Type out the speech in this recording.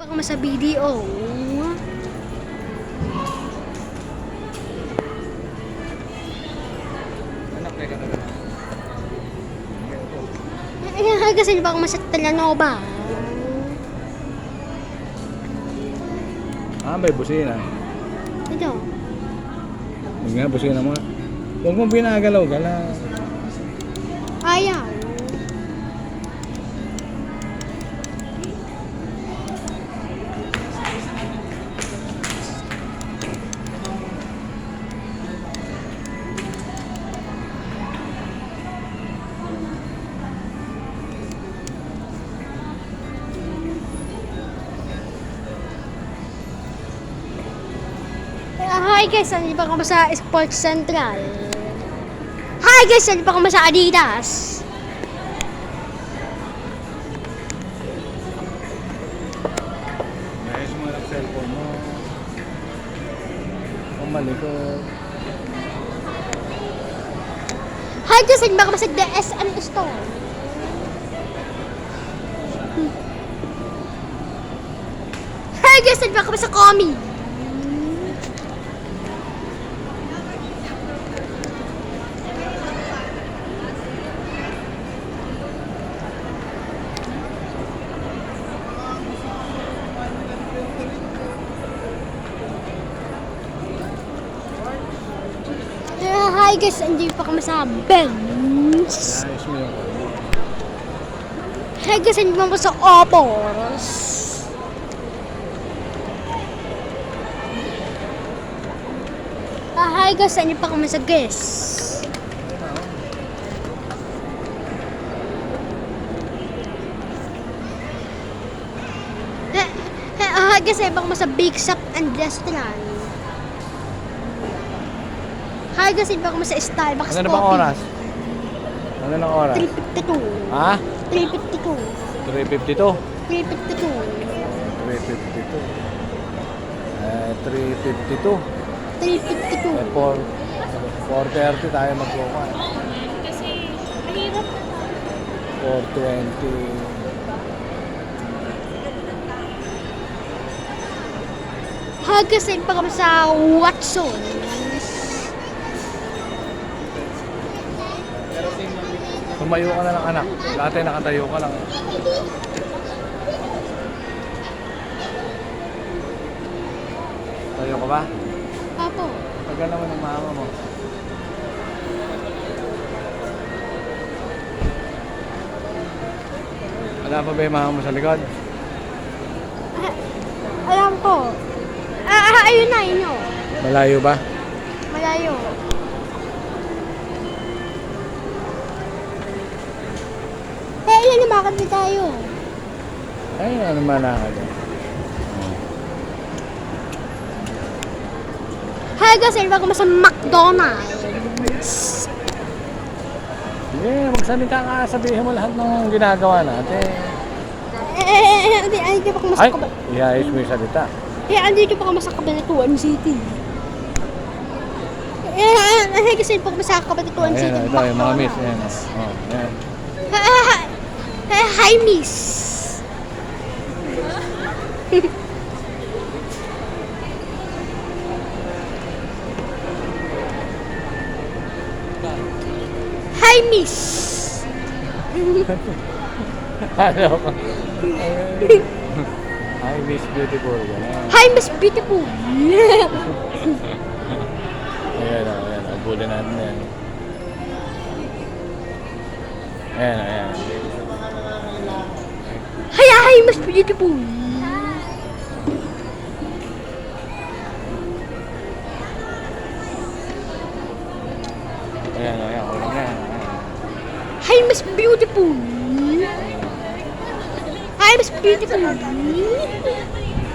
Baka mo sa video. Anak, teka na lang. Ay, kasi baka mo sa Telenova. May busina. Ito. Huwag nga, busina mo nga. Huwag mong binagalaw-galaw. Ayaw. Hi guys, nandito pa kami sa Sports Central. Hi guys, nandito pa kami sa Adidas. Ayos mo ang cellphone mo. Malikot. Hi guys, nandito pa kami sa DSM store. Hi guys, nandito pa kami sa Comi. Hi guys, andito pa kami sa Benz. Ayos mo yung Hi guys, andito pa kami sa Opos. Hi guys, andito pa kami sa Guess. Hi guys, andito pa kami sa Big Shop and Restaurant. Hi guys, andito pa kami sa Starbucks ano na bang oras? Ano ng oras? 3:52. Ha? 3:52. 3:52? 3:52. 3:52. 3:52. 3:52. 4:30 tayo magbuka. Kasi mahirap. 4:20. Hi guys, andito pa kami sa Watson. Tumayo ka na lang, anak. Dati nakatayo ka lang. Tayo ka ba? Apo. Tagal naman ng mama mo. Wala pa ba yung mama mo sa likod? Alam ko. Ayun na, yun o. Malayo ba? Malayo. Ilan lumakad na tayo? Ay, ano man na ako. Hi guys, andito pa kami sa McDonald's. Hindi, magsalita ka. Sabihin mo lahat ng ginagawa natin. Andito pa kami sa Ay, Cabanatuan. iayos mo yung salita. Andito pa kami sa Cabanatuan City. Hi guys, andito pa kami sa Cabanatuan City. Ayan, ito yung mga miss. Ayan. Oh, ayan. Hi, miss. Hi, miss. Ano ka? Hi, Miss Beautiful. Ayan. Hi, Miss Beautiful. Ayan, ayan. Abulin natin yan. Ayan, ayan. Hi, Miss Beautiful. Ayan, ayan. Ulang yan. Hi, Miss Beautiful. Hi, Miss Beautiful.